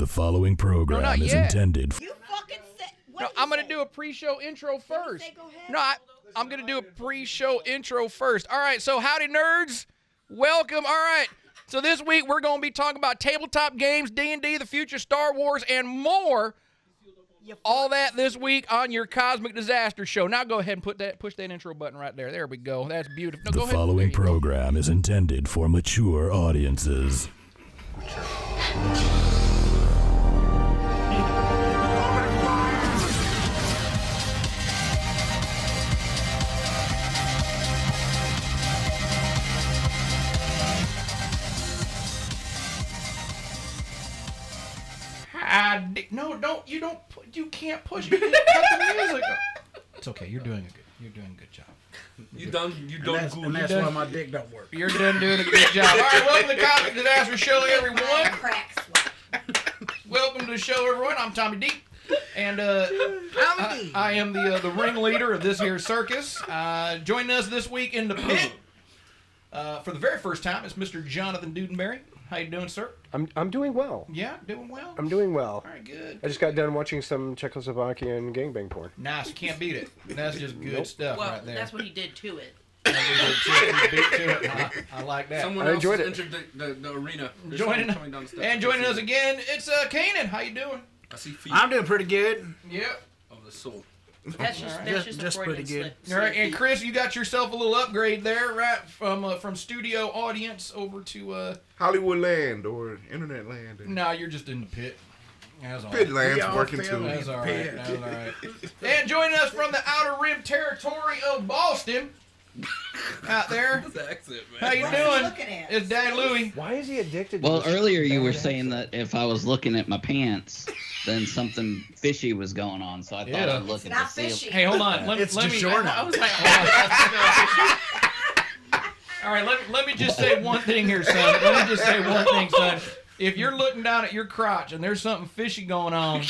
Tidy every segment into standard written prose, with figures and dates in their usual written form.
The following program is intended for... You fucking said... No, I'm going to do a pre-show intro first. No, I'm going to do a pre-show intro first. All right, so howdy, nerds. Welcome. All right, so this week we're going to be talking about tabletop games, D&D, the future, Star Wars, and more. All that this week on your Cosmic Disaster Show. Now go ahead and push that intro button right there. There we go. That's beautiful. No, go The ahead. following program is intended for mature audiences. You can't push it. You cut the music. It's okay. You're doing a good job. You done good. And that's why my dick don't work. You're done doing a good job. All right, welcome to the Cosmic Disaster Show, everyone. Welcome to the show, everyone. I'm Tommy D. And I am the ringleader of this here circus. Joining us this week in the pit for the very first time is Mr. Jonathan Dudenberry. How you doing, sir? I'm doing well. Yeah, doing well? I'm doing well. All right, good. I just got done watching some Czechoslovakian gangbang porn. Nice, you can't beat it. That's just good stuff right there. That's what he did to it. I like that. Someone else has entered the arena. Joining us again, it's Keanan. How you doing? I see feet. I'm doing pretty good. Yep. Of the soul. That's just pretty good. All right, and Chris, you got yourself a little upgrade there, right? From studio audience over to Hollywood land or internet land. No, you're just in the pit. That's all Pit right. land's working too. That's all right. That's all right. And joining us from the Outer Rim territory of Boston, out there. What's the accent, man? How you doing? It's Dad Louie. Why is he addicted to Well, this earlier you were bad saying accent? that if I was looking at my pants, then something fishy was going on, so I thought I'd look at the ceiling. Hey, hold on. Let me. DiGiorno. I was like, all right. Let me just say one thing here, son. Let me just say one thing, son. If you're looking down at your crotch and there's something fishy going on,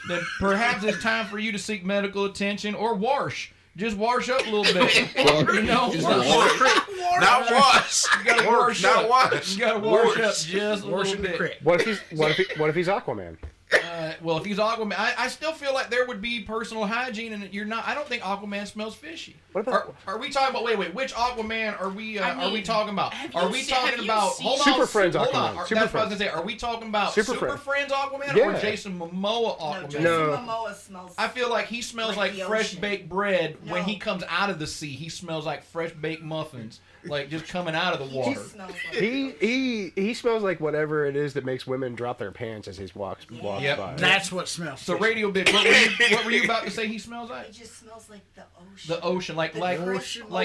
then perhaps it's time for you to seek medical attention or wash. Just wash up a little bit. You know, Not wash. You gotta wash Not up. wash. You gotta wash up just a little bit. What if he's Aquaman? Well, if he's Aquaman, I still feel like there would be personal hygiene, and you're not. I don't think Aquaman smells fishy. What about Are we talking about? Wait. Which Aquaman are we? Are we talking about? Are we talking about? Hold on. Super Friends Hold Aquaman? on. Super That's what I was Friends. gonna say. Are we talking about Super Super Friends Aquaman Yeah. or Jason Momoa Aquaman? No. Momoa smells. I feel like he smells like the fresh ocean. baked bread when No. he comes out of the sea. He smells like fresh baked muffins, like just coming out of the water. Smells like he smells like whatever it is that makes women drop their pants as he walks Yep. by. That's what smells. So, fishy. Radio Bitch, what were you about to say? He smells like It just smells like the ocean. the ocean, like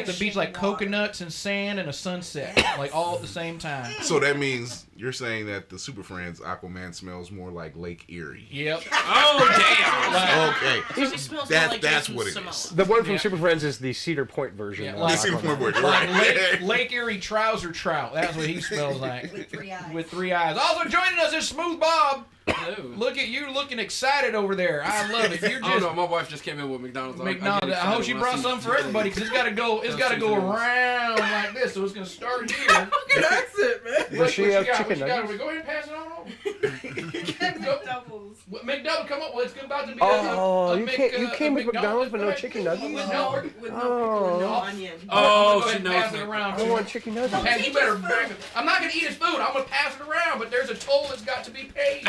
the beach, like water. coconuts and sand and a sunset, Yes. like all at the same time. So that means you're saying that the Super Friends Aquaman smells more like Lake Erie. Yep. Oh, damn. Like, Okay. He smells more like That's Jason what it Momoa. is. The one from Yeah. Super Friends is the Cedar Point version. Yeah, of like- This is Aquaman. more word, like right? Lake Erie trouser trout. That's what he smells like. With 3 eyes. With 3 eyes. Also joining us is Smooth Bob. Hello. Look at you looking excited over there. I love it. You're Oh just no, my wife just came in with McDonald's. McDonald's. I hope she brought something for everybody because it's got to go. It's got to go around like this. So it's gonna start here. Good accent, man. Does she have chicken What you got? nuggets? Go ahead and pass it on over. Doubles. McDouble, come up. Well, it's about to be. Oh, you Mc- came with McDonald's, McDonald's but no right? chicken nuggets? No. With Oh. no onion. Oh, Go ahead she and knows pass me. it around. I want chicken nuggets. Pat, you better bang it. I'm not gonna eat his food. I'm gonna pass it around, but there's a toll that's got to be paid.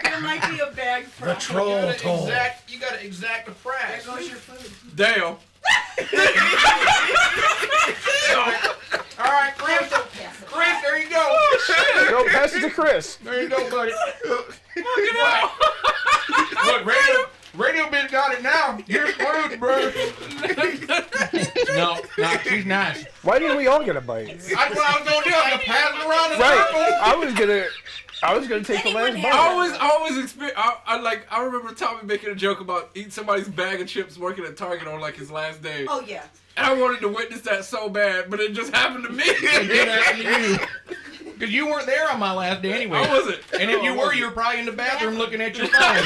There might be a bag for The troll toll. You gotta exact the price. There goes your food. Damn. All right, Chris. Chris, there you go. No, pass it to Chris. There you go, buddy. Look, radio bitch got it now. Here's food, bro. No, she's nice. Why didn't we all get a bite? That's what I was gonna do. I'm gonna pass it around the Right. circle. I was gonna take the last bite. I always experience. I remember Tommy making a joke about eating somebody's bag of chips working at Target on like his last day. Oh yeah. And I wanted to witness that so bad, but it just happened to me. It did happen to you. Because you weren't there on my last day anyway. I wasn't. And if you were probably in the bathroom looking at your phone.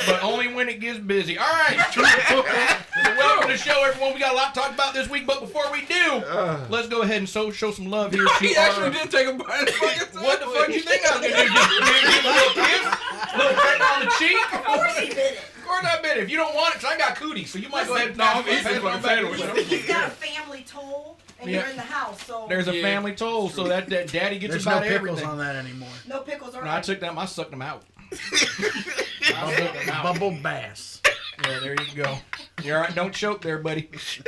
But only when it gets busy. All right. So welcome to the show, everyone. We got a lot to talk about this week, but before we do, let's go ahead and show some love here. He actually did take a bite. What the fuck you think I was going to do? Just give a little kiss? A little pat on the cheek? Of course he did it. Of course I bit it. If you don't want it, because I got cooties, so you might go ahead and I'm eating pass my it back. sandwich. He's got a family toll, and you're in the house, so There's a family toll, so that daddy gets There's about no pickles everything. on that anymore. no pickles or No, I took them. I sucked them out. Bubble bass. Yeah, there you go. You all right? Don't choke there, buddy. It's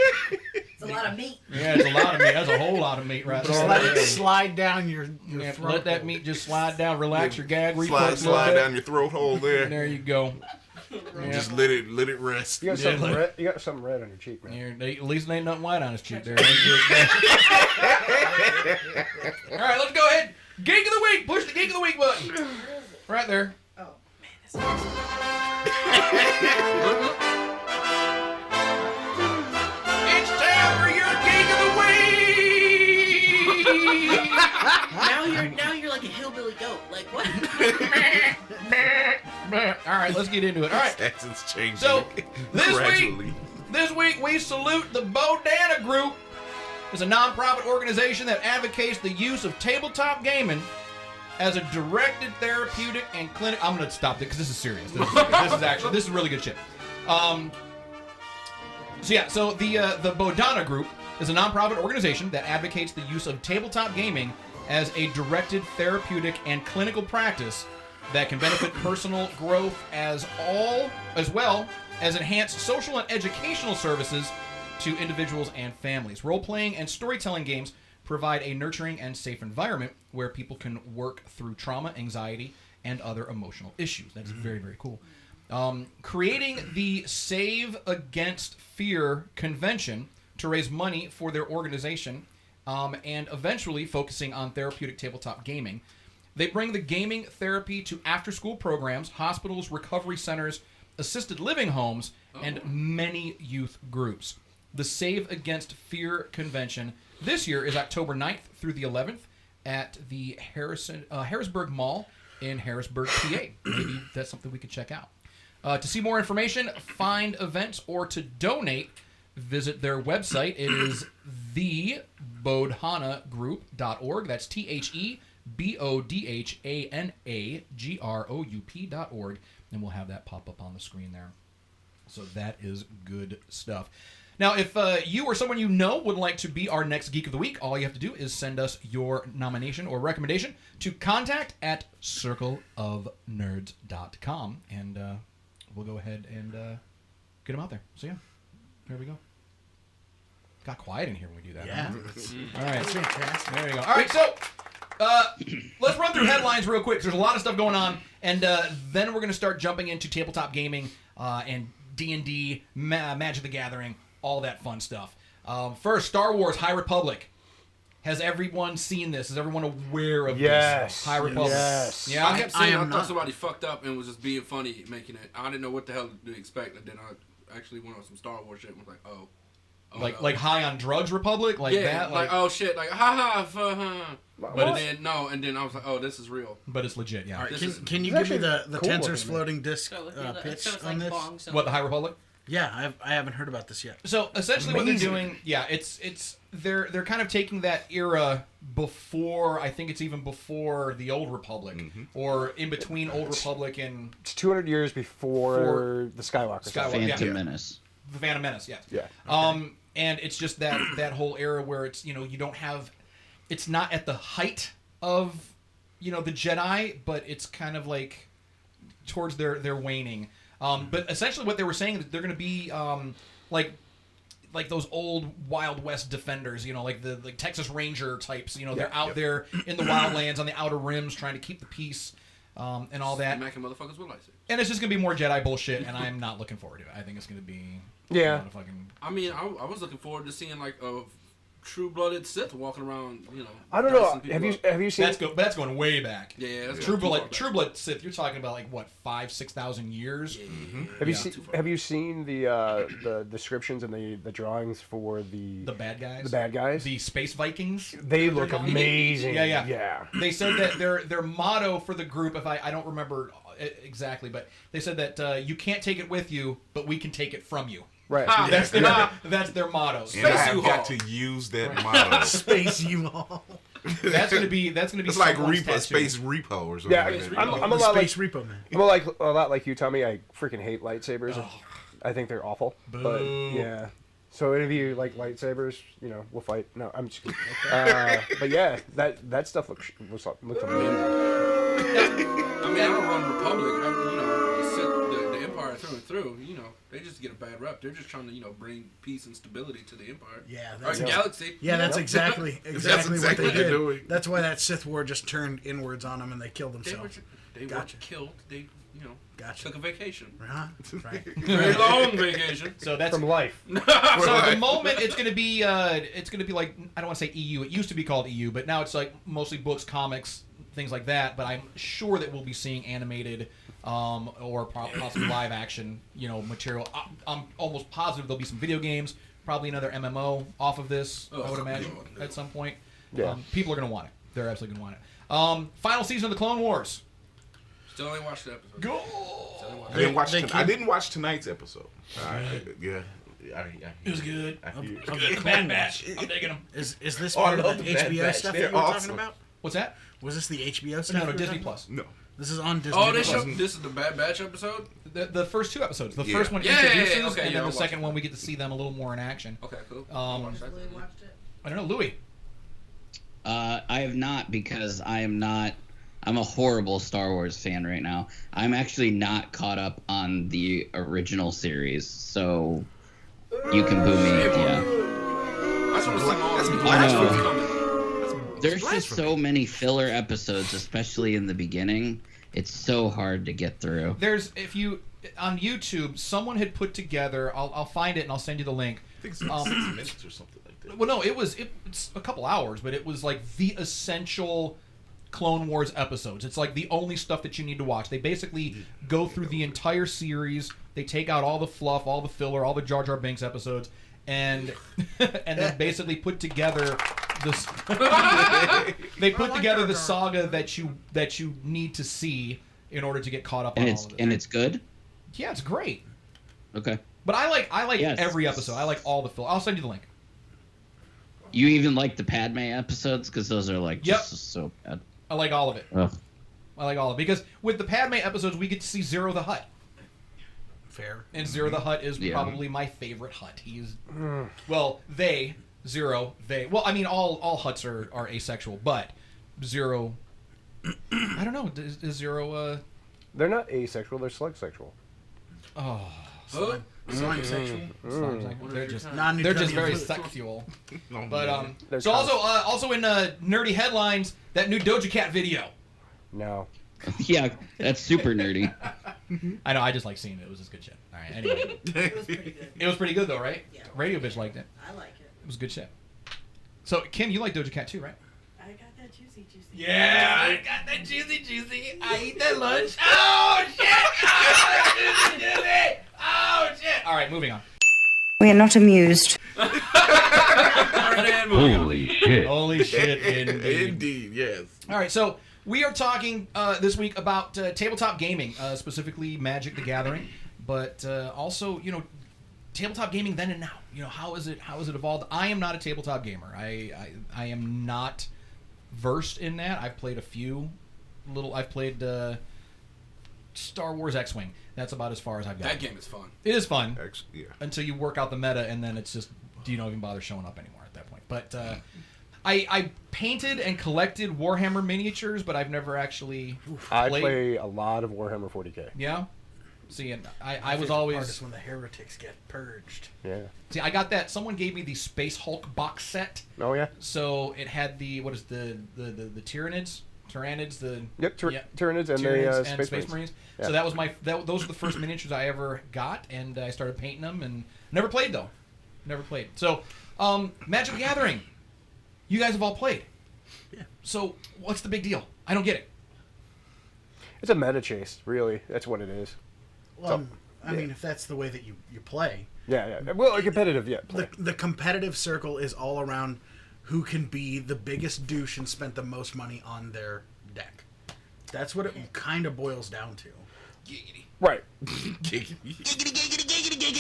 a lot of meat. Yeah, it's a lot of meat. That's a whole lot of meat right Just there. let it slide down your Yeah, throat. let that meat just slide down. Relax your gag reflex. Slide down your throat hole there. There you go. Yeah. Just let it rest. You got something red. You got something red on your cheek, man. At least there ain't nothing white on his cheek there. All right, let's go ahead. Geek of the week. Push the Geek of the week button. Right there. Oh man, this is It's time for your Geek of the week. now you're like a hillbilly goat. Like what? All right, let's get into it. All right. Accents changing. So gradually. this week we salute the Bodana Group. It's a non-profit organization that advocates the use of tabletop gaming as a directed therapeutic and clinic. I'm gonna stop it because this is serious. This is really good shit. So the Bodana Group is a non-profit organization that advocates the use of tabletop gaming as a directed therapeutic and clinical practice that can benefit personal growth as well as enhance social and educational services to individuals and families. Role-playing and storytelling games provide a nurturing and safe environment where people can work through trauma, anxiety, and other emotional issues. That's very, very cool. Creating the Save Against Fear convention to raise money for their organization and eventually focusing on therapeutic tabletop gaming. They bring the gaming therapy to after-school programs, hospitals, recovery centers, assisted living homes, and many youth groups. The Save Against Fear convention this year is October 9th through the 11th at the Harrisburg Mall in Harrisburg, PA. Maybe that's something we could check out. To see more information, find events, or to donate, visit their website. It is thebodhanagroup.org. That's THEBODHANAGROUP.org. And we'll have that pop up on the screen there. So that is good stuff. Now, if you or someone you know would like to be our next Geek of the Week, all you have to do is send us your nomination or recommendation to contact@circleofnerds.com, and we'll go ahead and get them out there. So, yeah, there we go. Got quiet in here when we do that. Yeah. All right. That's fantastic. There you go. All right, so let's run through headlines real quick. There's a lot of stuff going on, and then we're going to start jumping into tabletop gaming and D&D, Magic the Gathering, all that fun stuff. First, Star Wars High Republic. Has everyone seen this? Is everyone aware of this? High Republic. Yes. Yeah. I kept saying I thought not. somebody fucked up and was just being funny making it. I didn't know what the hell to expect, and then I actually went on some Star Wars shit and was like, oh. Like high on drugs Republic? Like yeah, that? like oh shit, like ha ha. But then I was like, oh, this is real. But it's legit, yeah. All right, This can you it's give me the actually cool Tensors looking, floating disc So, pitch so it's on like this? bong, so What, the High Republic? Yeah, I haven't heard about this yet. So essentially, what they're Amazing. doing, they're kind of taking that era before. I think it's even before the Old Republic, or in between Old Republic and It's 200 years before the Skywalker. saga. Skywalker. Phantom Yeah. Menace. the Phantom Menace. Yes. Yeah. And it's just that whole era where it's you don't have, it's not at the height of the Jedi, but it's kind of like towards their waning. But essentially, what they were saying is that they're going to be like those old Wild West defenders, like the Texas Ranger types. They're out there in the wildlands on the outer rims trying to keep the peace and all that. Smacking motherfuckers with lightsabers. And it's just going to be more Jedi bullshit, and I'm not looking forward to it. I think it's going to be Yeah. fucking. I mean, I was looking forward to seeing like a true-blooded Sith walking around, you know. I don't know. dicing people up. Have you seen? That's going way back. Yeah, that's True too far blood, back. True Blood Sith. You're talking about like what 5,000-6,000 years. Have you seen the descriptions and the drawings for the bad guys? The bad guys. The Space Vikings. They look amazing. Yeah. They said that their motto for the group, if I don't remember exactly, but they said that you can't take it with you, but we can take it from you. Right. That's their motto. And I have U-Haul. got to use that motto. Space U-Haul. That's gonna be. It's like someone's repo, tattoo. Space Repo or something. Yeah, like that. I'm a The lot like Space Repo Man. I'm a lot like you, Tommy. I freaking hate lightsabers. I think they're awful. Boo. But yeah. So any of you like lightsabers, you know, we'll fight. No, I'm just kidding. But yeah, that stuff looks amazing. I mean, I don't run Republic. You know, the Empire through and through. You know, they just get a bad rep. They're just trying to, you know, bring peace and stability to the Empire. Yeah, Or that's galaxy. Yeah, that's exactly what exactly they what they're did. doing. That's why that Sith War just turned inwards on them and they killed They were themselves. Gotcha. Killed. They, you know, took a vacation. Right. Very long vacation. So that's From life. So at the moment, it's gonna be like, I don't want to say EU. It used to be called EU, but now it's like mostly books, comics, things like that. But I'm sure that we'll be seeing animated or possibly live action, you know, material. I'm almost positive there'll be some video games, probably another MMO off of this. I would imagine at some point. Yeah. People are gonna want it. They're absolutely gonna want it. Final season of the Clone Wars. Still ain't watched the episode. Go. I didn't watch tonight's episode. Yeah. It was good. Good. Bad Batch. I'm digging them. Is this Oh, I part love of the the Bad HBO Batch. stuff They're that you were awesome. talking about? What's that? Was this the HBO stuff? No, you were Disney talking Plus. No. This is on Disney. Oh, this Plus. is the Bad Batch episode? The first two episodes. The Yeah. first one Yeah, introduces, okay, and yeah, then I'll the watch second it. one we get to see them a little more in action. Okay, cool. Watched it. I don't know, Louie. I have not, because I'm a horrible Star Wars fan right now. I'm actually not caught up on the original series, so you can boo me. Yeah. I just want to see all That's the blasphemy. There's just so many filler episodes, especially in the beginning. It's so hard to get through. There's, if you on YouTube, someone had put together. I'll find it and I'll send you the link. I think it's 6 minutes or something like that. Well, no, it's a couple hours, but it was like the essential Clone Wars episodes. It's like the only stuff that you need to watch. They basically go through the entire series. They take out all the fluff, all the filler, all the Jar Jar Binks episodes, and then basically put together this. They put together the saga that you need to see in order to get caught up on all of it. And it's good. Yeah, it's great. Okay. But I like Yes. every episode. I like all the filler. I'll send you the link. You even like the Padme episodes, because those are like just so bad. I like all of it. Ugh. I like all of it because with the Padme episodes, we get to see Zero the Hutt. Fair. And Zero the Hutt is probably my favorite Hutt. He's well, Zero. Well, I mean, all Hutts are asexual, but Zero. I don't know. Is Zero? They're not asexual. They're slug sexual. Oh, Slime sexual. they're just Non-Newtonian they're just very fluid. sexual. Oh, But man. There's so also in nerdy headlines, that new Doja Cat video. No. Yeah, that's super nerdy. I know. I just like seeing it. It was just good shit. All right. Anyway, It was pretty good. it was pretty good though, right? Yeah. Radio bitch liked it. I like it. It was good shit. So Kim, you like Doja Cat too, right? I got that juicy. Yeah, I got that juicy. I eat that lunch. Oh shit! Oh, juicy. Oh shit! All right, moving on. We are not amused. Holy shit. Holy shit! Indeed. Indeed, yes. All right, so we are talking this week about tabletop gaming, specifically Magic: The Gathering, but also tabletop gaming then and now. How is it evolved? I am not a tabletop gamer. I am not versed in that. I've played a few I've played Star Wars X-Wing. That's about as far as I've got. That game is fun. It is fun Yeah. until you work out the meta, and then it's just you don't even bother showing up anymore at that point. But I painted and collected Warhammer miniatures, but I've never actually I played. play a lot of Warhammer 40k. Yeah. See, and I was Favorite part is always when the heretics get purged. Yeah. see. I got that. Someone gave me the Space Hulk box set, Oh yeah. so it had the what is the Tyranids, the Yep. yeah. Tyranids and Tyranids the and Space Marines. Yeah. So that was those were the first miniatures I ever got, and I started painting them, and never played though. Never played. So, Magic the Gathering. You guys have all played. Yeah. So what's the big deal? I don't get it. It's a meta chase, really. That's what it is. Well, I mean, if that's the way that you play, Yeah. Well, a competitive, play. the competitive circle is all around who can be the biggest douche and spent the most money on their deck. That's what it kind of boils down to. Right.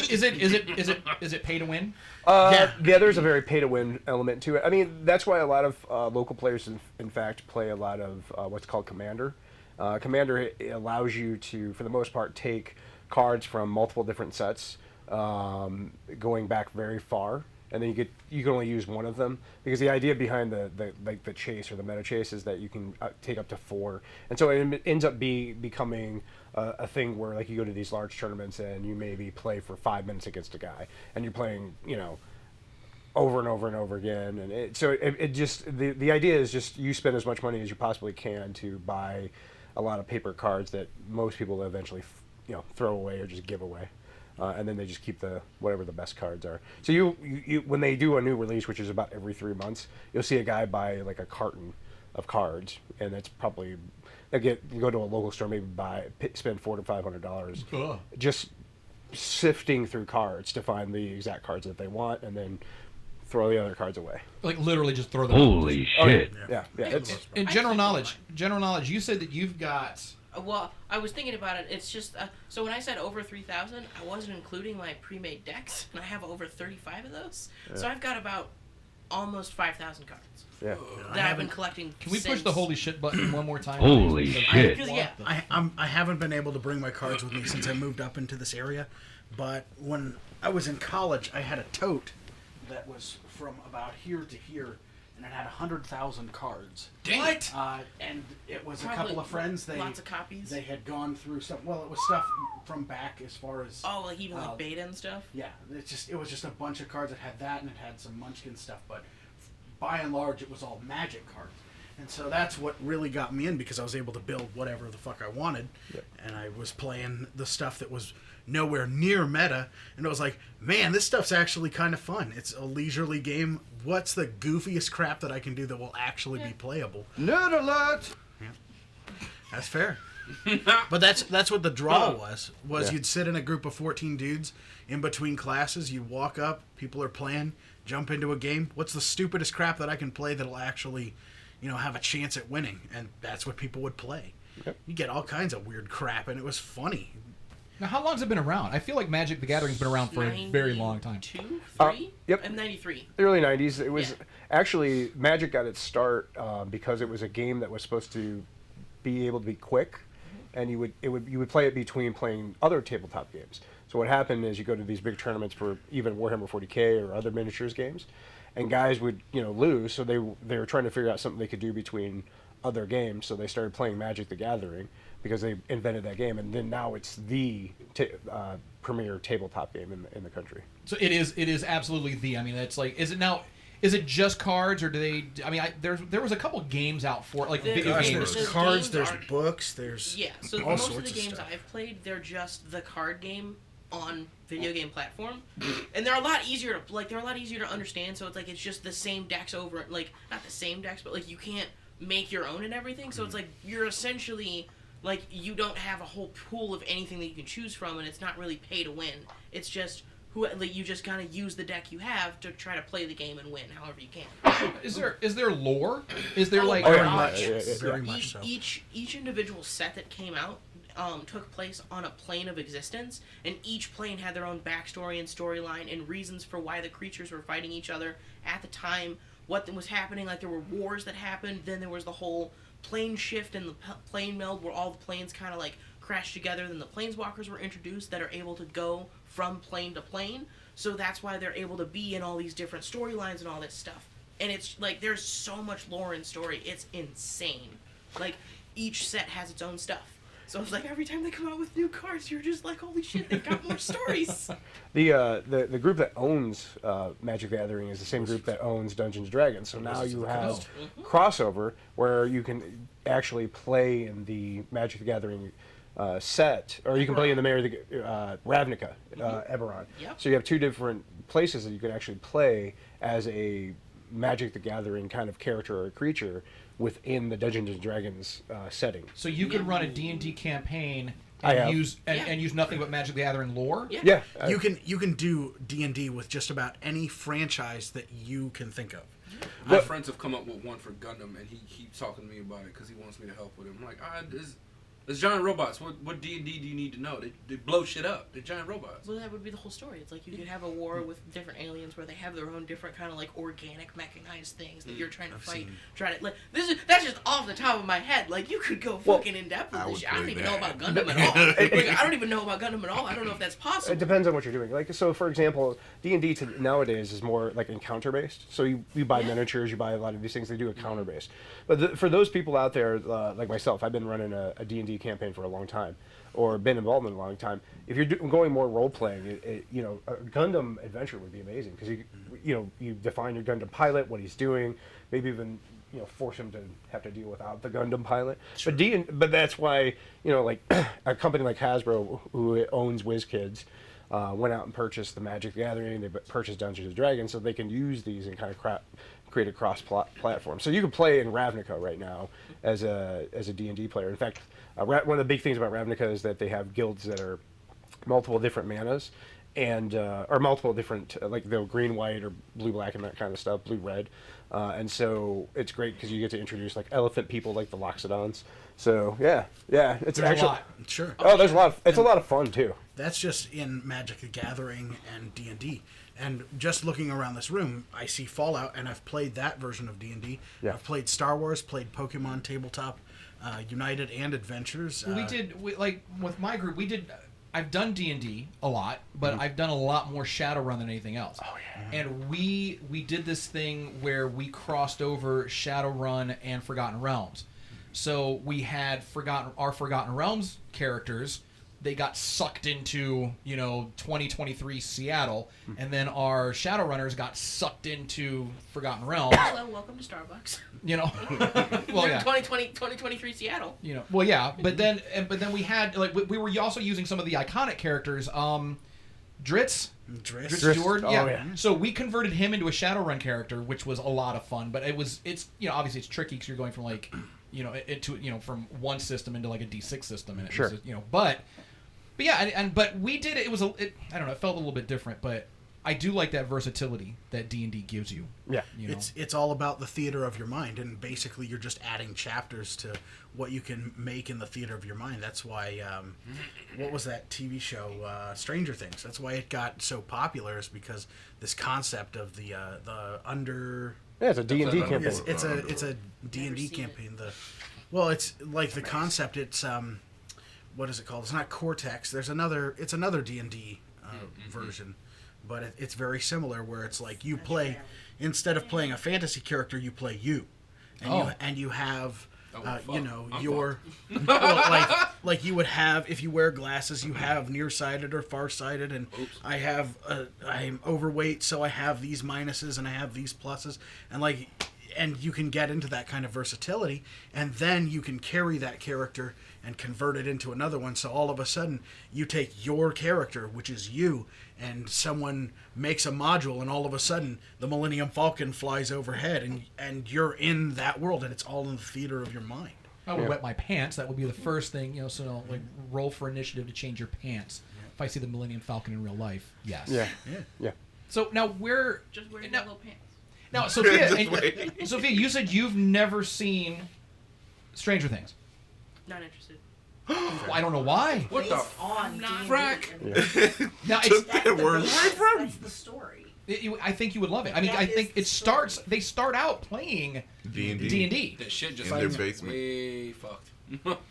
Is it pay to win? Yeah, there's a very pay-to-win element to it. I mean, that's why a lot of local players, in fact, play a lot of what's called Commander. Commander allows you to, for the most part, take cards from multiple different sets, going back very far, and then you can only use one of them, because the idea behind the chase or the meta chase is that you can take up to 4, and so it ends up becoming a thing where, like, you go to these large tournaments and you maybe play for 5 minutes against a guy, and you're playing, over and over and over again, and it just the idea is just you spend as much money as you possibly can to buy a lot of paper cards that most people will eventually throw away or just give away, and then they just keep whatever the best cards are. So you when they do a new release, which is about every 3 months, you'll see a guy buy like a carton of cards, and that's probably you go to a local store, maybe spend $400 to $500 just sifting through cards to find the exact cards that they want, and then throw the other cards away. Like literally just throw them. Holy shit! Yeah. In general knowledge, you said that you've got. Well, I was thinking about it. It's just so when I said over 3,000, I wasn't including my pre-made decks, and I have over 35 of those. So I've got about almost 5,000 cards. Yeah. That I've been collecting. Can we push the holy shit button one more time? Holy shit! I haven't been able to bring my cards with me since I moved up into this area, but when I was in college, I had a tote that was from about here to here, and it had 100,000 cards. What? And it was Probably a couple of friends. lots of copies. They had gone through some. Well, it was stuff from back as far as. Oh, like even like beta and stuff. Yeah, it was just a bunch of cards that had that, and it had some Munchkin stuff, but by and large, it was all Magic cards. And so that's what really got me in, because I was able to build whatever the fuck I wanted, and I was playing the stuff that was nowhere near meta, and I was like, man, this stuff's actually kind of fun. It's a leisurely game. What's the goofiest crap that I can do that will actually be playable? Nerd alert! Yeah. That's fair. But that's what the draw was you'd sit in a group of 14 dudes in between classes, you walk up, people are playing, jump into a game. What's the stupidest crap that I can play that'll actually, have a chance at winning? And that's what people would play. Yep. You get all kinds of weird crap, and it was funny. Now, how long has it been around? I feel like Magic the Gathering's been around for a very long time. 92, 3? Yep. I'm 93. Early 90s. It was actually, Magic got its start because it was a game that was supposed to be able to be quick, and you would play it between playing other tabletop games. So what happened is you go to these big tournaments for even Warhammer 40K or other miniatures games, and guys would lose, so they were trying to figure out something they could do between other games, so they started playing Magic the Gathering because they invented that game, and then now it's the premier tabletop game in the country. So it is absolutely the. I mean, it's like, is it just cards, or do they? I mean, there was a couple games out for it, like video games. There's cards, there's books, there's So all most sorts of the games stuff. I've played, they're just the card game on video game platform, and they're a lot easier to understand. So it's like it's just the same decks over, like not the same decks, but like you can't make your own and everything. So it's like you're essentially like you don't have a whole pool of anything that you can choose from, and it's not really pay to win. It's just you just kind of use the deck you have to try to play the game and win however you can. Is there lore? Is there like very much so. Each individual set that came out took place on a plane of existence, and each plane had their own backstory and storyline and reasons for why the creatures were fighting each other at the time, what was happening. Like there were wars that happened, then there was the whole plane shift and the plane meld where all the planes kind of like crashed together, then the planeswalkers were introduced that are able to go from plane to plane, so that's why they're able to be in all these different storylines and all this stuff. And it's like there's so much lore and story, it's insane. Like each set has its own stuff. So it's like every time they come out with new cards, you're just like, holy shit, they've got more stories. The group that owns Magic the Gathering is the same group that owns Dungeons and Dragons. So now you have crossover where you can actually play in the Magic the Gathering set, or you can play in the Ravnica, Eberron. Yep. So you have two different places that you can actually play as a Magic the Gathering kind of character or creature within the Dungeons and Dragons setting. So you could run a D&D campaign I and have. use nothing but Magic the Gathering lore. Yeah. You can do D&D with just about any franchise that you can think of. My friends have come up with one for Gundam, and he keeps talking to me about it because he wants me to help with him. I'm like, there's giant robots. What D&D do you need to know? They blow shit up. They're giant robots. Well, that would be the whole story. It's like you could have a war with different aliens where they have their own different kind of like organic mechanized things that you're trying to fight. That's just off the top of my head. Like you could go fucking in depth with this shit. I don't even know about Gundam at all. I don't even know about Gundam at all. I don't know if that's possible. It depends on what you're doing. Like, so for example, D&D nowadays is more like encounter based. So you buy miniatures, you buy a lot of these things. They do encounter based. But for those people out there, like myself, I've been running a D&D campaign for a long time, or been involved in a long time. If you're going more role playing, a Gundam adventure would be amazing because you define your Gundam pilot, what he's doing, maybe even force him to have to deal without the Gundam pilot. Sure. But that's why like a company like Hasbro, who owns WizKids, went out and purchased the Magic the Gathering. They purchased Dungeons and Dragons, so they can use these and kind of create a cross-platform. So you can play in Ravnica right now as a D&D player. In fact, one of the big things about Ravnica is that they have guilds that are multiple different manas, and or multiple different like the green, white, or blue, black, and that kind of stuff, blue, red, and so it's great because you get to introduce like elephant people like the Loxodons. So yeah, it's there's actually a lot. Sure. Oh, there's a lot. It's a lot of fun too. That's just in Magic the Gathering and D&D. And just looking around this room, I see Fallout, and I've played that version of D&D. Yeah. I've played Star Wars, played Pokemon Tabletop, United and Adventures. Like with my group, I've done D&D a lot, but I've done a lot more Shadowrun than anything else. Oh yeah. And we did this thing where we crossed over Shadowrun and Forgotten Realms. So we had our Forgotten Realms characters. They got sucked into 2023 Seattle, and then our Shadowrunners got sucked into Forgotten Realms. Hello, welcome to Starbucks. Well, yeah. 2023 Seattle. Well, yeah, but then we had we were also using some of the iconic characters. Dritz Jordan. Oh, yeah. So we converted him into a Shadowrun character, which was a lot of fun. But it's obviously it's tricky because you're going from from one system into like a D6 system, and it Sure. was but yeah, but we did it. It was I don't know. It felt a little bit different, but I do like that versatility that D&D gives you. Yeah. It's all about the theater of your mind, and basically you're just adding chapters to what you can make in the theater of your mind. That's why what was that TV show Stranger Things? That's why it got so popular, is because this concept of the under. Yeah, it's a D&D campaign. It's a D&D campaign. It's like the concept. It's what is it called? It's not Cortex. It's another D&D version, but it's very similar. Where it's like you play, instead of playing a fantasy character, you play you, and you have. Your like you would have, if you wear glasses, you have nearsighted or farsighted, and I'm overweight, so I have these minuses and I have these pluses, and you can get into that kind of versatility, and then you can carry that character and convert it into another one. So all of a sudden you take your character, which is you, and someone makes a module, and all of a sudden the Millennium Falcon flies overhead, and you're in that world, and it's all in the theater of your mind. I would wet my pants. That would be the first thing, so roll for initiative to change your pants. If I see the Millennium Falcon in real life, yes. Yeah. So now we're just wearing yellow pants. Now, Sophia, you said you've never seen Stranger Things. Not interested. Well, I don't know why. What the On frack? Now, That's the story. I think you would love it. I mean, I think it starts. They start out playing D&D. That shit just in their basement. way fucked.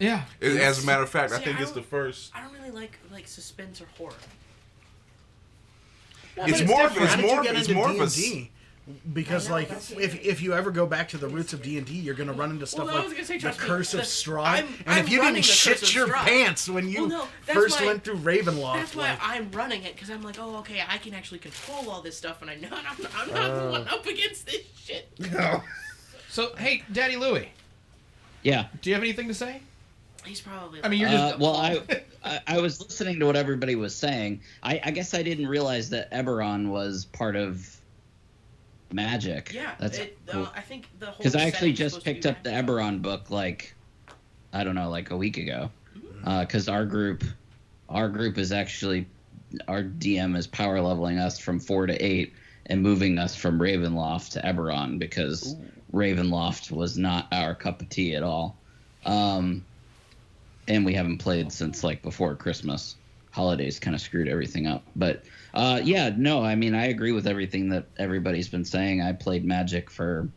Yeah. As a matter of fact, I See, think it's the first. I don't really like suspense or horror. It's more of a D&D. Because if you ever go back to the roots of D&D, you're gonna run into stuff like the Curse of Strahd, and if you didn't shit your pants when you first went through Ravenloft, that's why I'm running it, because I'm like, oh, okay, I can actually control all this stuff, and I'm not going up against this shit. No. So hey, Daddy Louie. Yeah. Do you have anything to say? He's probably. I mean, you're just. Well, I was listening to what everybody was saying. I guess I didn't realize that Eberron was part of Magic. Yeah, That's cool. I think the whole. Because I actually setting's just supposed to picked be up the Eberron book I don't know, like a week ago. Because our group is actually, our DM is power leveling us from 4 to 8 and moving us from Ravenloft to Eberron because Ravenloft was not our cup of tea at all. And we haven't played since like before Christmas. Holidays kind of screwed everything up. But yeah, no, I mean, I agree with everything that everybody's been saying. I played Magic for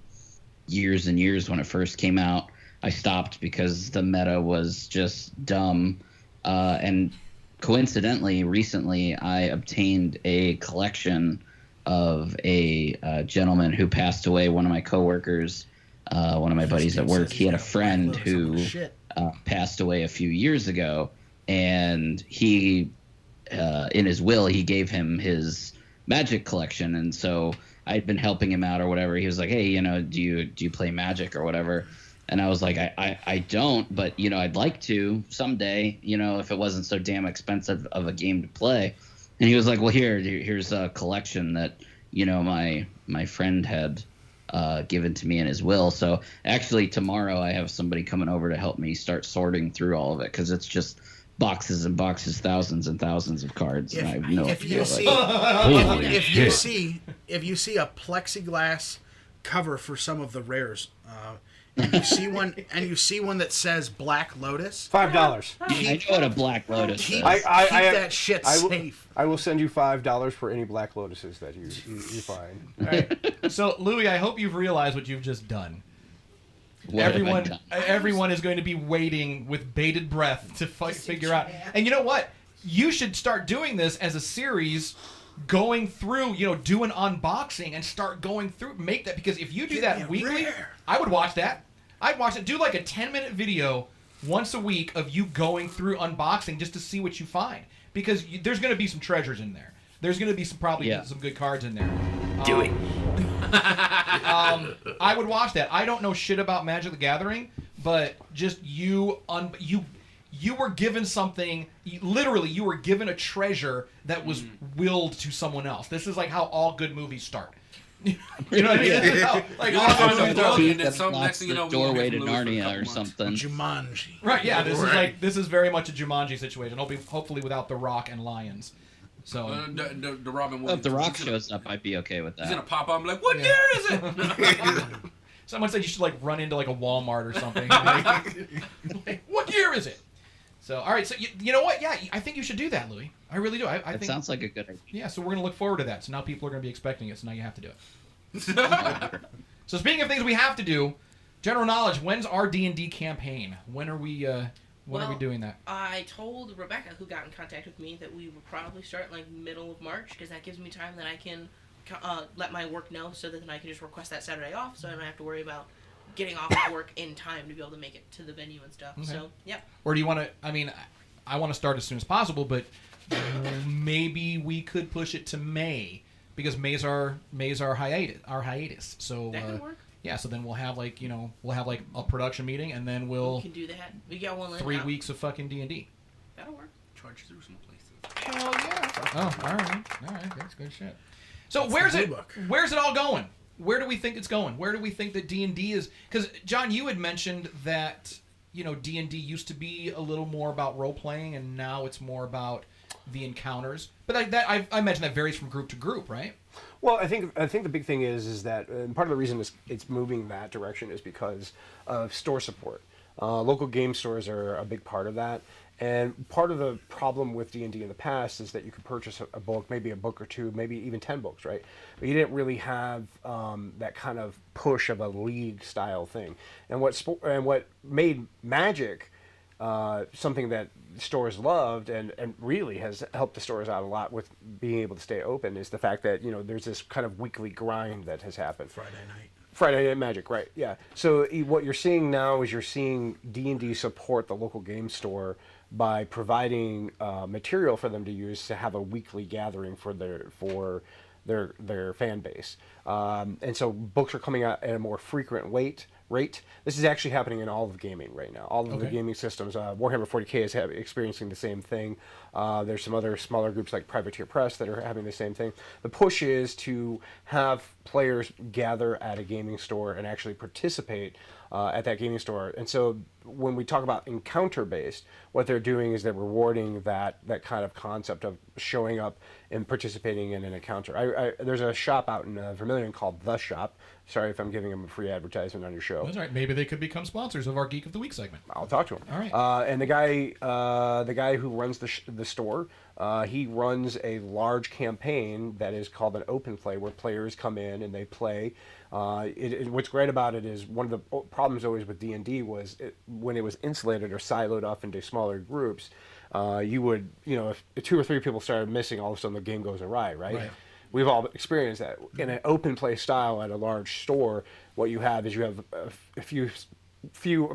years and years when it first came out. I stopped because the meta was just dumb. And coincidentally, recently, I obtained a collection of a gentleman who passed away, one of my coworkers, one of my buddies at work. He had a friend who passed away a few years ago, and he, in his will, he gave him his Magic collection, and so I'd been helping him out or whatever. He was like, hey, do you play Magic or whatever? And I was like, I don't, but, I'd like to someday, if it wasn't so damn expensive of a game to play. And he was like, well, here's a collection that, my friend had given to me in his will. So actually tomorrow I have somebody coming over to help me start sorting through all of it because it's just boxes and boxes, thousands and thousands of cards. And I have no idea. If you see a plexiglass cover for some of the rares, and you see one that says Black Lotus, $5. I know what a Black Lotus is. Keep that shit safe. I will send you $5 for any Black Lotuses that you find. All right. So, Louie, I hope you've realized what you've just done. What have I done? Everyone is going to be waiting with bated breath to figure out. And you know what? You should start doing this as a series, going through, do an unboxing and start going through, make that, because if you do that weekly, I would watch that. I'd watch it. Do like a 10-minute video once a week of you going through unboxing just to see what you find, because there's going to be some treasures in there. There's going to be some good cards in there. Do it. I would watch that. I don't know shit about Magic the Gathering, but just you were given something. Literally, you were given a treasure that was willed to someone else. This is like how all good movies start. You know what I mean? This is how, like, all good movies start. And then next thing you know, doorway to Narnia or something. Jumanji. Right? Yeah. This is very much a Jumanji situation. Hopefully without the Rock and lions. So the Robin. If the Rock shows up, I'd be okay with that. He's gonna pop up and be like, "What year is it?" Someone said you should like run into like a Walmart or something. Like, what year is it? So all right, so you know what? Yeah, I think you should do that, Louie. I really do. I think sounds like a good idea. Yeah, so we're gonna look forward to that. So now people are gonna be expecting it. So now you have to do it. So speaking of things we have to do, general knowledge. When's our D&D campaign? When are we? When are we doing that? I told Rebecca, who got in contact with me, that we would probably start like middle of March, because that gives me time that I can let my work know, so that then I can just request that Saturday off, so I don't have to worry about getting off of work in time to be able to make it to the venue and stuff. Okay. So, yeah. Or do you want to? I mean, I want to start as soon as possible, but maybe we could push it to May, because May's our hiatus. So that could work. Yeah, so then we'll have like a production meeting, and then we can do that. We got one. 3 weeks of fucking D&D. That'll work. Charge through some places. Hell yeah! Oh, all right, that's good shit. So where's it all going? Where do we think it's going? Where do we think that D&D is? Because John, you had mentioned that D&D used to be a little more about role playing, and now it's more about the encounters. But I imagine that varies from group to group, right? Well, I think the big thing is that part of the reason it's moving that direction is because of store support. Local game stores are a big part of that, and part of the problem with D&D in the past is that you could purchase a book, maybe a book or two, maybe even 10 books, right? But you didn't really have that kind of push of a league style thing. And what made Magic something that stores loved and really has helped the stores out a lot with being able to stay open is the fact that there's this kind of weekly grind that has happened. Friday Night Magic, right? Yeah. So what you're seeing now is you're seeing D&D support the local game store by providing material for them to use to have a weekly gathering for their fan base, and so books are coming out at a more frequent rate rate. This is actually happening in all of gaming right now. All of the gaming systems. Warhammer 40K is experiencing the same thing. There's some other smaller groups like Privateer Press that are having the same thing. The push is to have players gather at a gaming store and actually participate at that gaming store. And so when we talk about encounter-based, what they're doing is they're rewarding that kind of concept of showing up and participating in an encounter. There's a shop out in Vermilion called The Shop. Sorry if I'm giving them a free advertisement on your show. That's all right. Maybe they could become sponsors of our Geek of the Week segment. I'll talk to him. All right. And the guy who runs the store, he runs a large campaign that is called an open play, where players come in and they play. What's great about it is one of the problems always with D&D was when it was insulated or siloed off into smaller groups, you would, if 2 or 3 people started missing, all of a sudden the game goes awry, right? We've all experienced that. In an open play style at a large store, what you have is you have a few,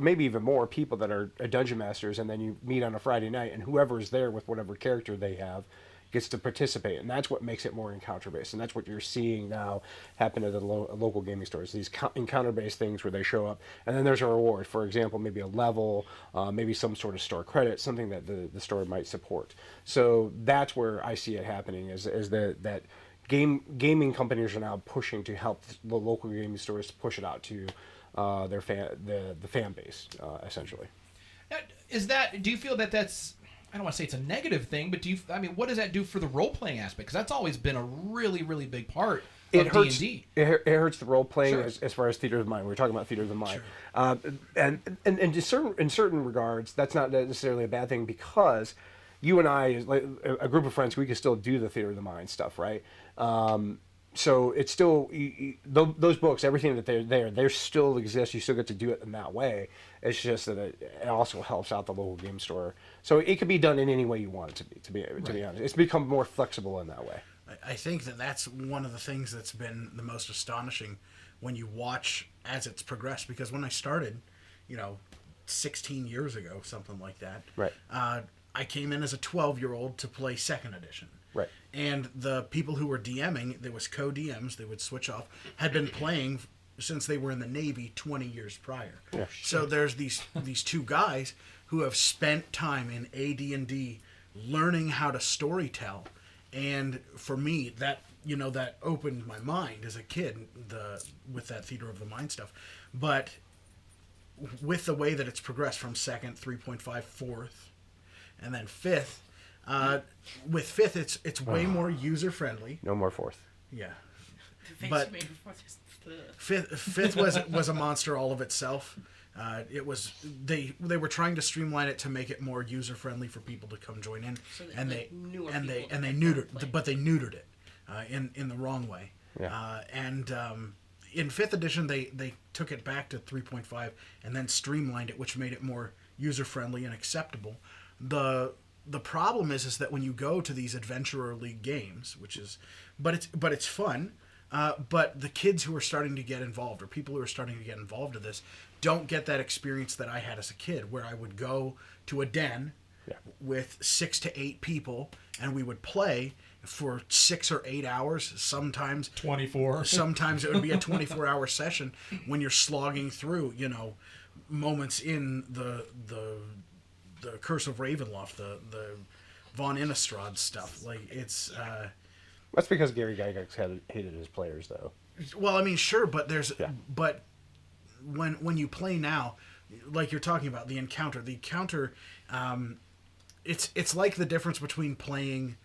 maybe even more people that are dungeon masters, and then you meet on a Friday night, and whoever is there with whatever character they have gets to participate, and that's what makes it more encounter-based, and that's what you're seeing now happen at the local gaming stores, these encounter-based things where they show up, and then there's a reward. For example, maybe a level, maybe some sort of store credit, something that the store might support. So that's where I see it happening, is that gaming companies are now pushing to help the local gaming stores push it out to their the fan base, essentially. Now, do you feel that that's, I don't want to say it's a negative thing, but what does that do for the role-playing aspect? Because that's always been a really, really big part of D&D. It hurts the role-playing Sure. as far as theater of the mind. We were talking about theater of the mind. Sure. And in certain regards, that's not necessarily a bad thing, because you and I, like a group of friends, we can still do the theater of the mind stuff, right? So it's still, those books, everything that they still exist. You still get to do it in that way. It's just that it also helps out the local game store. So it could be done in any way you want it to be honest. It's become more flexible in that way. I think that's one of the things that's been the most astonishing when you watch as it's progressed. Because when I started, 16 years ago, something like that, right? I came in as a 12-year-old to play 2nd edition. Right. And the people who were DMing, there was co-DMs, they would switch off, had been playing since they were in the Navy 20 years prior. Yeah. So there's these 2 guys who have spent time in AD&D learning how to storytell. And for me, that opened my mind as a kid, with that theater of the mind stuff. But with the way that it's progressed from 2nd, 3.5, 4th, and then 5th, with 5th, it's way more user friendly. No more 4th. Yeah, but 5th was a monster all of itself. It was they were trying to streamline it to make it more user friendly for people to come join in, so and they neutered it in the wrong way. Yeah. In 5th edition, they took it back to 3.5 and then streamlined it, which made it more user friendly and acceptable. The problem is that when you go to these adventurer league games, but it's fun, but the kids who are starting to get involved, or people who are starting to get involved in this, don't get that experience that I had as a kid, where I would go to a den with 6 to 8 people, and we would play for 6 or 8 hours, sometimes 24. Sometimes it would be a 24-hour session when you're slogging through, moments in the Curse of Ravenloft, the Von Innistrad stuff. Like, it's That's because Gary Gygax hated his players, though. Well, I mean, sure, but but when you play now, like you're talking about, the encounter, it's like the difference between playing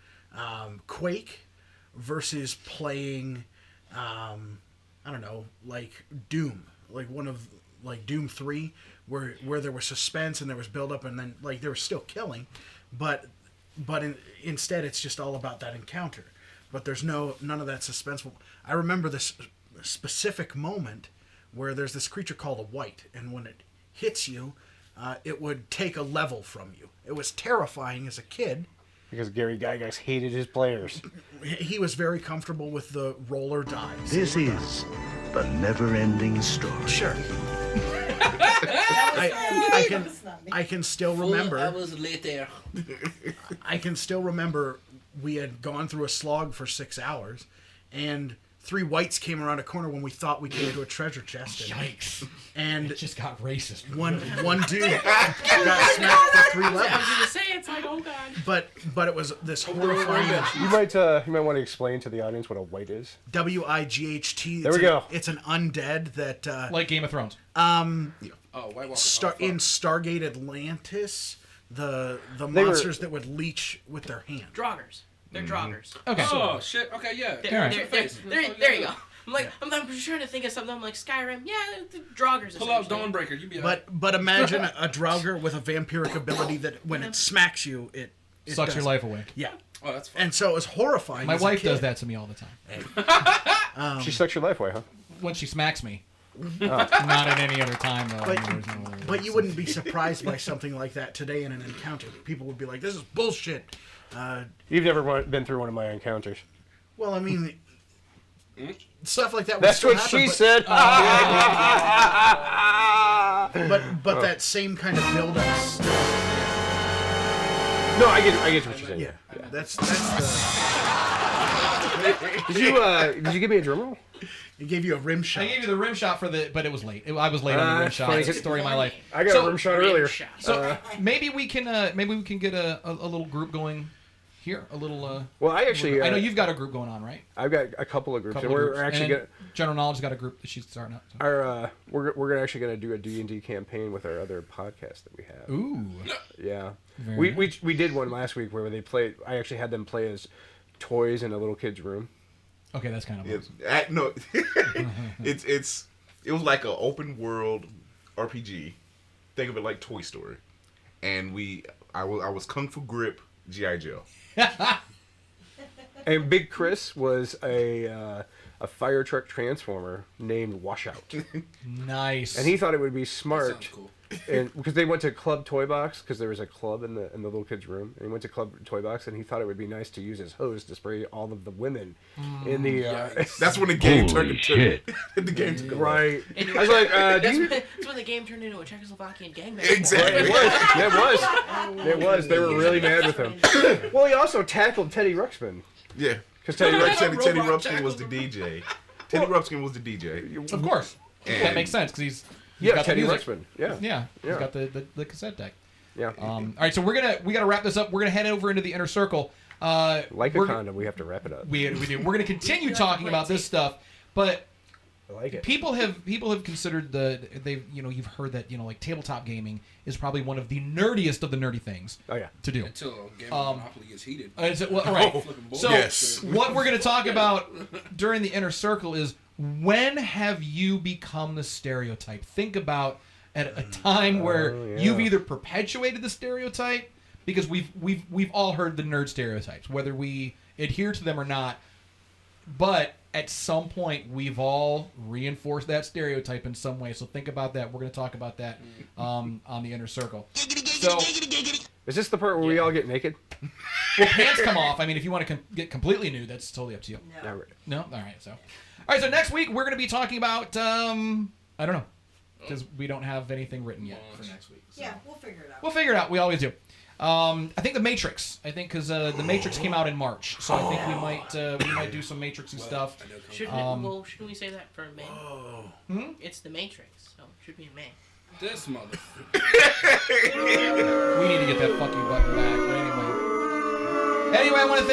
Quake versus playing I don't know, like Doom, like Doom 3, where there was suspense and there was build up, and then there was still killing, but instead it's just all about that encounter. But there's none of that suspense. I remember this specific moment where there's this creature called a wight, and when it hits you, it would take a level from you. It was terrifying as a kid. Because Gary Gygax hated his players. He was very comfortable with the roller dice. This is the never-ending story. Sure. I can still remember. 4 hours later. I can still remember we had gone through a slog for 6 hours, and 3 whites came around a corner when we thought we came to a treasure chest. Yikes! And it just got racist. One dude got smacked for 3 levels. I was gonna say it's like, oh god. But it was this horrifying. You might want to explain to the audience what a white is. WIGHT. There we go. It's an undead that. Like Game of Thrones. White Walker. In Stargate Atlantis, the monsters that would leech with their hand. Draugrs. They're Draugrs. Okay. Oh shit. Okay, yeah. There you go. I'm like, I'm just trying to think of something. I'm like Skyrim. Yeah, the Draugrs. Pull out Dawnbreaker. You be. But imagine a Draugr with a vampiric ability that when it smacks you, it sucks your life away. Yeah. Oh, that's fun. And so it was horrifying. My wife does that to me all the time. She sucks your life away, huh? When she smacks me. Not at any other time, though. But you wouldn't be surprised by something like that today in an encounter. People would be like, "This is bullshit." You've never been through one of my encounters. Well, I mean, stuff like that. That's what she said. But that same kind of build-up still. No, I get what you're saying. Yeah. That's the. Did you give me a drum roll? It gave you a rim shot. I gave you the rim shot but it was late. I was late on the rim shot. It's the story of my life. I got a rim shot earlier. So maybe we can get a little group going here. A little. Well, I actually. I know you've got a group going on, right? I've got a couple of groups. We're actually gonna. General Knowledge's got a group that she's starting up. So. We're actually gonna do a D&D campaign with our other podcast that we have. Ooh. Yeah. We did one last week where they played. I actually had them play as toys in a little kid's room. Okay, that's kind of awesome. No, it was like an open world RPG. Think of it like Toy Story, and I was Kung Fu Grip G.I. Joe. And Big Chris was a fire truck transformer named Washout. Nice. And he thought it would be smart. That sounds cool. And because they went to Club Toy Box because there was a club in the little kid's room, and he went to Club Toy Box and he thought it would be nice to use his hose to spray all of the women in the. That's when the game turned into the game took right. I was like, that's when the game turned into a Czechoslovakian gangbang. Exactly. It was. They were really mad with him. Well, he also tackled Teddy Ruxpin. Yeah, because Teddy Ruxpin was the DJ. Teddy Ruxpin was the DJ. Of course. That makes sense because he's got Teddy the music. Ruxpin. Yeah. He's got the cassette deck. Yeah. All right, so we gotta wrap this up. We're gonna head over into the inner circle. Like a condom, we have to wrap it up. We do. We're gonna continue talking about this stuff, but I like it. People have considered you've heard that like tabletop gaming is probably one of the nerdiest of the nerdy things. Oh yeah. To do until Game of Monopoly gets heated. All right. So what we're gonna talk about during the inner circle is when have you become the stereotype? Think about at a time where you've either perpetuated the stereotype, because we've all heard the nerd stereotypes, whether we adhere to them or not, but at some point we've all reinforced that stereotype in some way. So think about that. We're going to talk about that on the inner circle. So is this the part where we all get naked? Well, pants come off. I mean, if you want to get completely nude, that's totally up to you. No? All right. So next week we're going to be talking about I don't know, because we don't have anything written yet for next week. So. Yeah, we'll figure it out. We'll figure it out. We always do. I think The Matrix. I think because The Matrix came out in March, so I think we might do some Matrix and stuff. Shouldn't we say that for May? It's The Matrix, so it should be in May. This motherfucker. We need to get that fucking button back. But anyway, I want to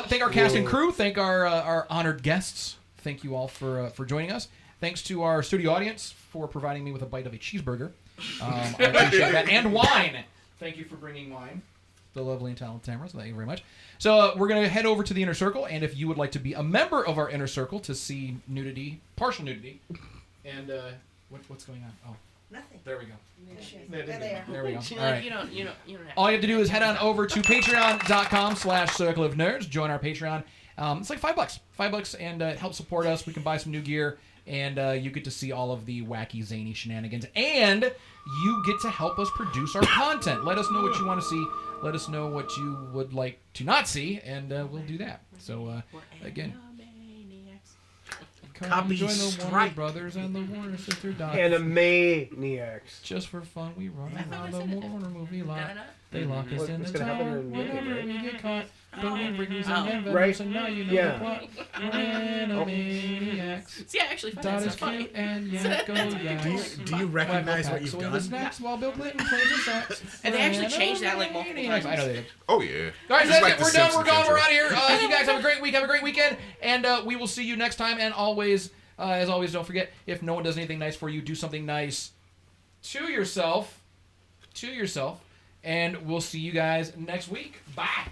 thank our cast and crew. Thank our honored guests. Thank you all for joining us. Thanks to our studio audience for providing me with a bite of a cheeseburger. I appreciate that. And wine. Thank you for bringing wine. The lovely and talented Tamara. So thank you very much. So we're going to head over to the Inner Circle, and if you would like to be a member of our Inner Circle to see nudity, partial nudity, and what's going on? Oh, nothing. There we go. There we go. See, All right. You don't All you have to do is head on over to patreon.com/Circle of Nerds. Join our Patreon. It's like $5, and help support us. We can buy some new gear, and you get to see all of the wacky, zany shenanigans, and you get to help us produce our content. Let us know what you want to see. Let us know what you would like to not see, and we'll do that. So, again, come join the Warner Brothers and the Warner Sister Doc. Animaniacs. Just for fun, we run around the Warner movie lot. They lock us in the What's gonna happen tower. in Whenever May, we get caught, Right? So now you know Yeah. the plot. Animaniacs. See, I actually find that Dot so is funny. cute and Yakko Do you recognize what you've Swing the done? snacks while Bill Clinton plays the sax. And they actually changed that like multiple times. I know they did. Oh yeah. All right, Just that's like it. the We're done. We're Simpsons gone. We're intro. out of here. You guys have a great week. Have a great weekend. And we will see you next time. And always, as always, don't forget, if no one does anything nice for you, do something nice to yourself. And we'll see you guys next week. Bye.